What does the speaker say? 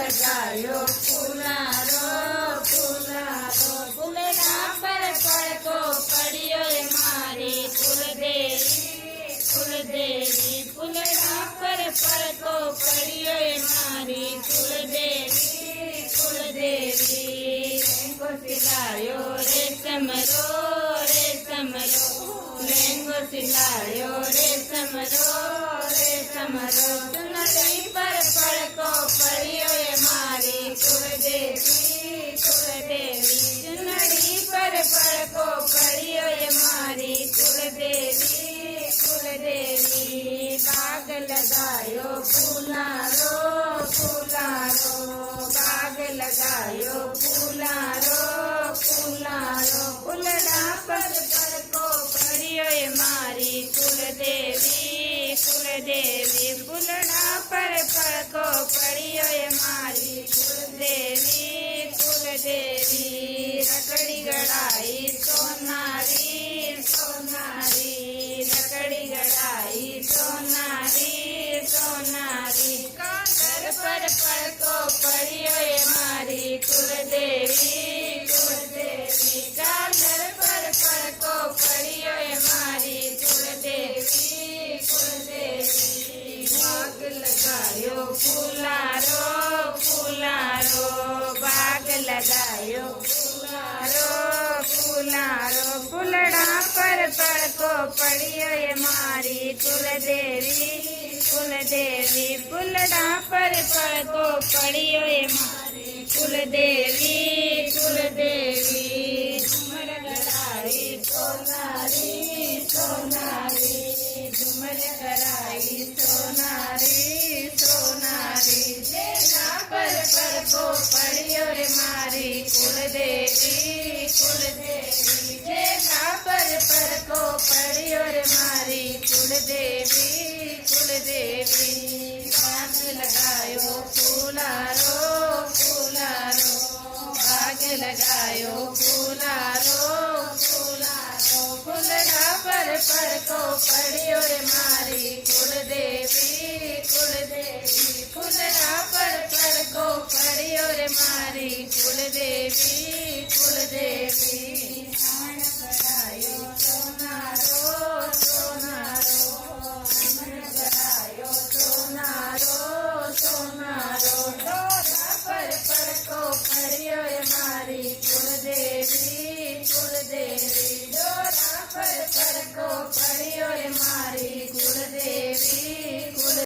लगायो फूलारो फूलारो फूलड़ा पर पड़को पड़ियो मारी कुलदेवी कुलदेवी फूलड़ा पर पड़को पड़ियो मारी कुलदेवी कुलदेवी लेंगो सिलायो रेशमरो लेंगो सिलायो रेशमरो चुनरी पर पड़को पड़ियो मारी कुलदेवी चुनरी पर पड़को पड़ियो मारी कुलदेवी बाग लगायो फूलारो बाग लगायो फूलारो फूलड़ा पर पड़को पड़ियो मारी कुलदेवी फूलड़ा पर पड़को पड़ियो मारी कुलदेवी रकड़ी गड़ाई सोनारी रकड़ी गड़ाई सोनारी कांधर पर पड़को पड़ियो मारी कुलदेवी कांधर पर पड़को पड़ियो मारी कुलदेवी बाग लगायो फूलारो बाग लगायो फूलारो फूलड़ा पर पड़को पड़ियो मारी कुलदेवी फूलड़ा पर पड़को पड़ियो मारी कुलदेवी झूमर गड़ाई सोनारी झूमर गड़ाई सोनारी जेना पर पड़को पड़ियो मारी कुलदेवी जेना पर पड़को पड़ियो मारी कुलदेवी बाग लगायो फूलारो बाग लगायो फूलारो फूलड़ा पर पड़को पड़ियो मारी कुलदेवी फूलड़ा पर पड़को पड़ियो मारी कुलदेवी